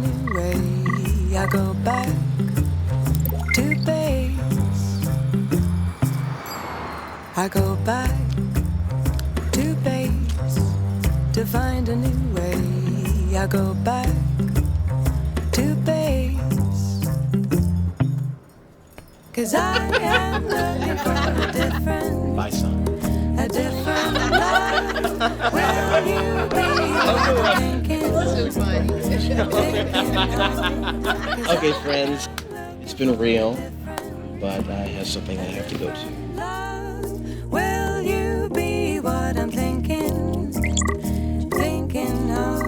new way. I go back to base. I go back to base to find a new way. I go back to base. 'Cause I am looking for a different, Bye, son. a different life. Will you be thinking? Okay, friends, it's been real, but I have something I have to go to. Will you be what I'm thinking? Thinking of.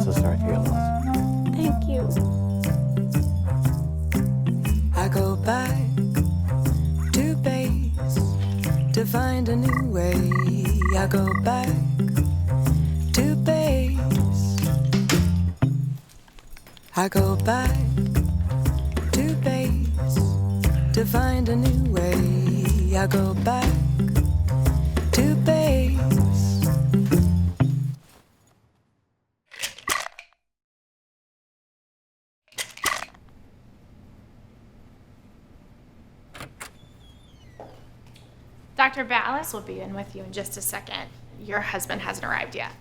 So sorry for your loss. Thank you. I go back to base to find a new way. I go back to base. I go back to base to find a new way. I go back to base. Dr. Ballast will be in with you in just a second. Your husband hasn't arrived yet.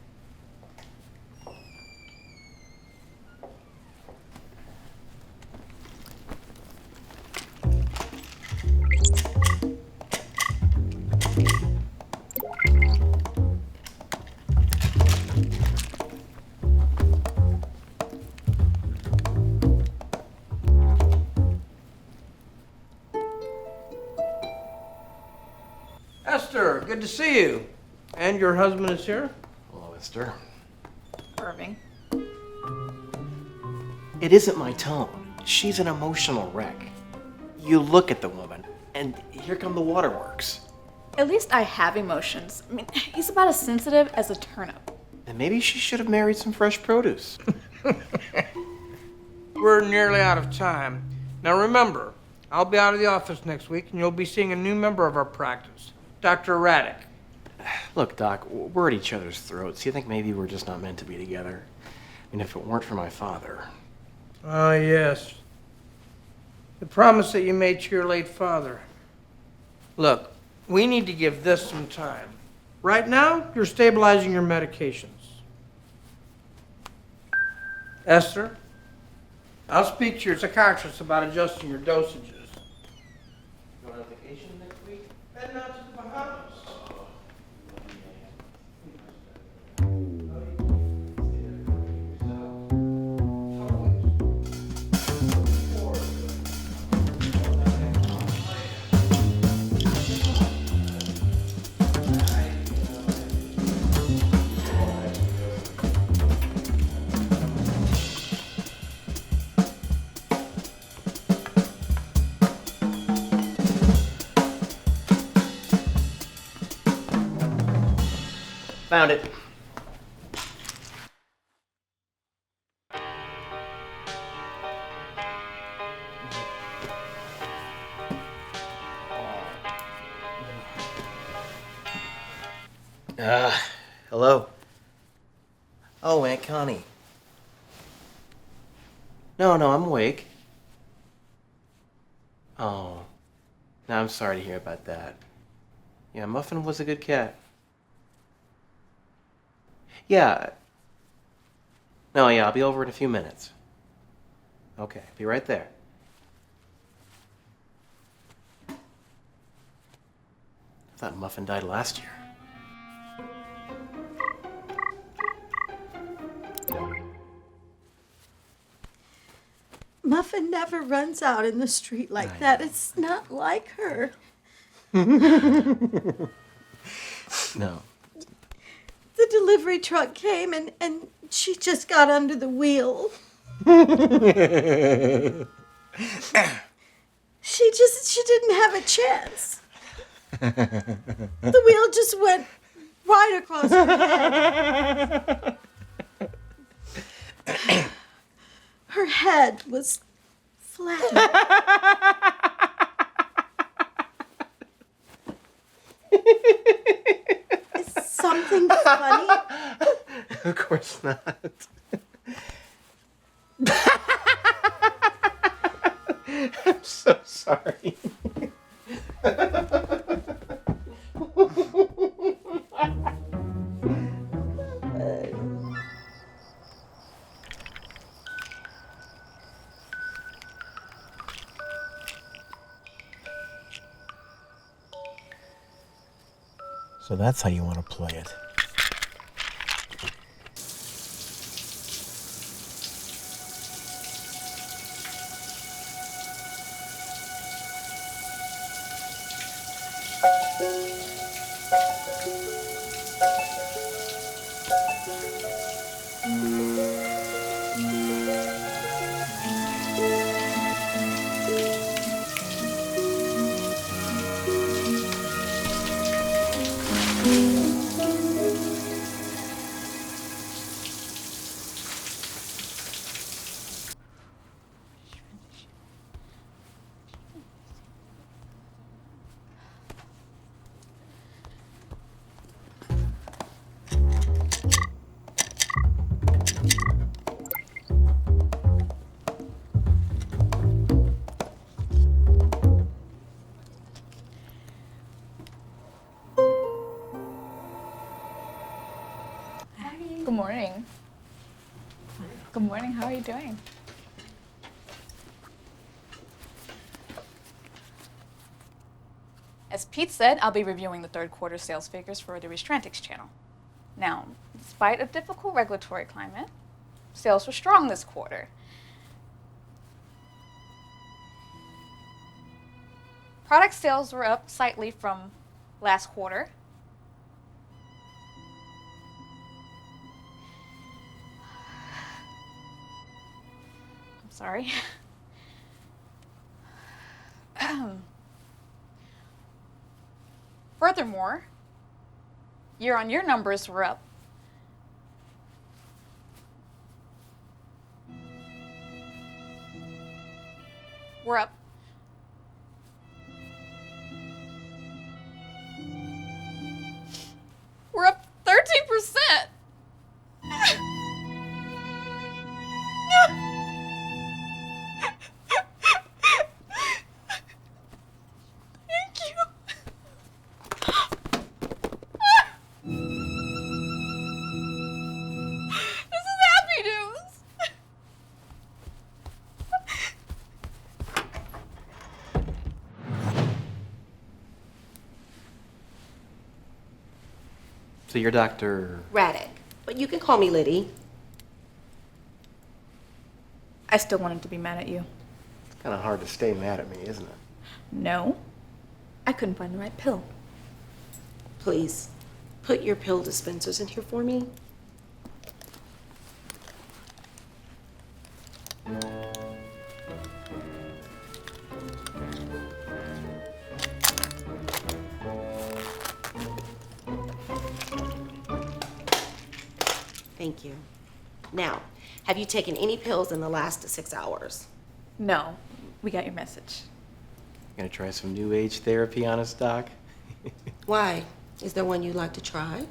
Esther, good to see you. And your husband is here? Hello, Esther. Irving. It isn't my tone. She's an emotional wreck. You look at the woman, and here come the waterworks. At least I have emotions. I mean, he's about as sensitive as a turnip. And maybe she should have married some fresh produce. We're nearly out of time. Now remember, I'll be out of the office next week, and you'll be seeing a new member of our practice, Dr. Raddick. Look, Doc, we're at each other's throats. You think maybe we're just not meant to be together? I mean, if it weren't for my father. Ah, yes. The promise that you made to your late father. Look, we need to give this some time. Right now, you're stabilizing your medications. Esther, I'll speak to your psychiatrist about adjusting your dosages. You want on vacation next week? Heading out to the Bahamas. Found it. Hello. Oh, Aunt Connie. No, I'm awake. Oh. No, I'm sorry to hear about that. Yeah, Muffin was a good cat. Yeah. No, yeah, I'll be over in a few minutes. Okay, be right there. I thought Muffin died last year. Muffin never runs out in the street like that. It's not like her. No. The delivery truck came and she just got under the wheel. She didn't have a chance. The wheel just went right across her head. Her head was flat. Is something funny? Of course not. I'm so sorry. So that's how you want to play it. Good morning. Good morning. How are you doing? As Pete said, I'll be reviewing the third quarter sales figures for the Receptionist channel. Now, despite a difficult regulatory climate, sales were strong this quarter. Product sales were up slightly from last quarter. Sorry. Furthermore, year-on-year numbers were up. We're up. We're up 13%. So you're Dr. Raddick, but you can call me Liddy. I still wanted to be mad at you. It's kind of hard to stay mad at me, isn't it? No. I couldn't find the right pill. Please, put your pill dispensers in here for me. Thank you. Now, have you taken any pills in the last 6 hours? No. We got your message. Gonna try some new age therapy on us, Doc? Why? Is there one you'd like to try?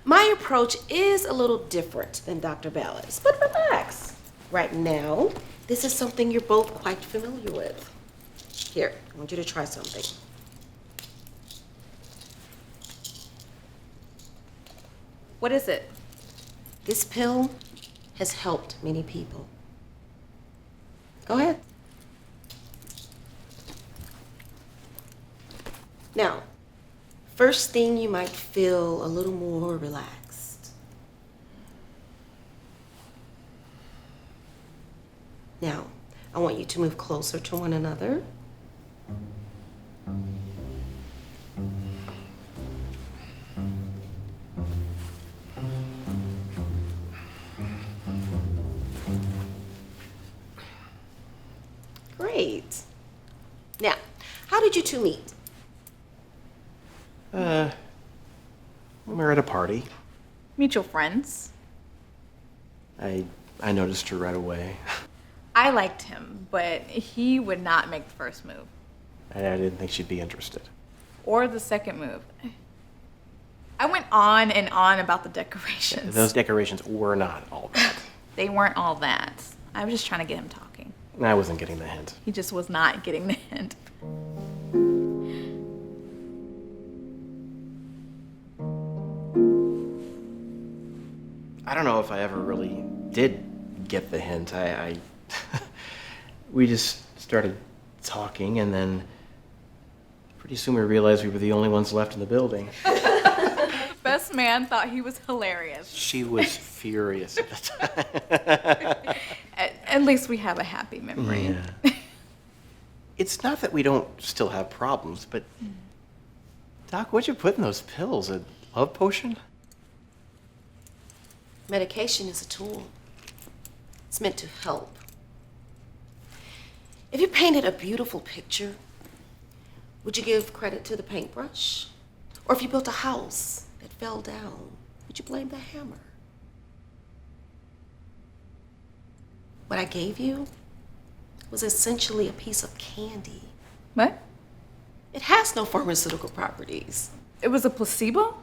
My approach is a little different than Dr. Ballast, but relax. Right now, this is something you're both quite familiar with. Here, I want you to try something. What is it? This pill has helped many people. Go ahead. Now, first thing, you might feel a little more relaxed. Now, I want you to move closer to one another. Great. Now, how did you two meet? We were at a party. Mutual friends. I noticed her right away. I liked him, but he would not make the first move. I didn't think she'd be interested. Or the second move. I went on and on about the decorations. Those decorations were not all that. They weren't all that. I was just trying to get him talking. I wasn't getting the hint. He just was not getting the hint. I don't know if I ever really did get the hint. We just started talking, and then pretty soon we realized we were the only ones left in the building. Best man thought he was hilarious. She was furious at the time. At least we have a happy memory. Yeah. It's not that we don't still have problems, but Doc, what'd you put in those pills? A love potion? Medication is a tool. It's meant to help. If you painted a beautiful picture, would you give credit to the paintbrush? Or if you built a house that fell down, would you blame the hammer? What I gave you was essentially a piece of candy. What? It has no pharmaceutical properties. It was a placebo?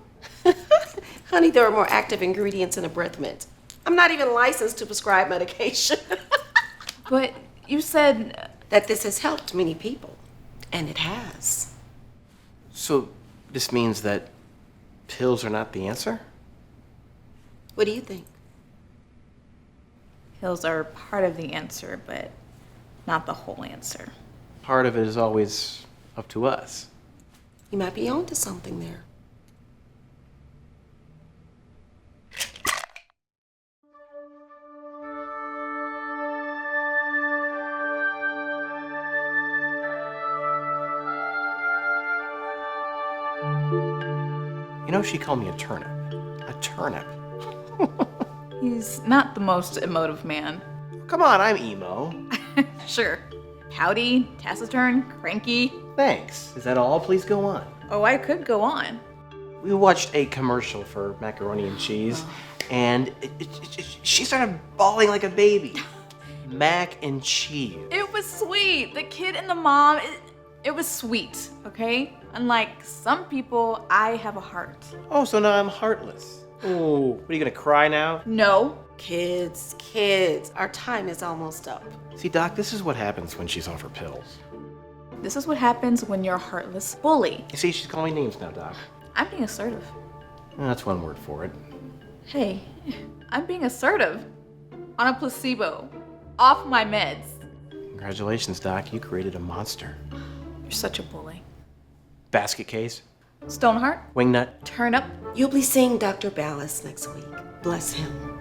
Honey, there are more active ingredients in a breath mint. I'm not even licensed to prescribe medication. But you said that this has helped many people, and it has. So this means that pills are not the answer? What do you think? pills are part of the answer, but not the whole answer. Part of it is always up to us. You might be onto something there. You know, she called me a turnip. A turnip. He's not the most emotive man. Come on, I'm emo. Sure. Pouty, taciturn, cranky. Thanks. Is that all? Please go on. Oh, I could go on. We watched a commercial for macaroni and cheese, and she started bawling like a baby. Mac and cheese. It was sweet. The kid and the mom, it was sweet, okay? Unlike some people, I have a heart. Oh, so now I'm heartless. Oh, what, are you gonna cry now? No. Kids, our time is almost up. See, Doc, this is what happens when she's off her pills. This is what happens when you're a heartless bully. You see, she's calling me names now, Doc. I'm being assertive. That's one word for it. Hey, I'm being assertive. On a placebo. Off my meds. Congratulations, Doc. You created a monster. You're such a bully. Basket case. Stoneheart. Wingnut. Turnip. You'll be seeing Dr. Ballast next week. Bless him.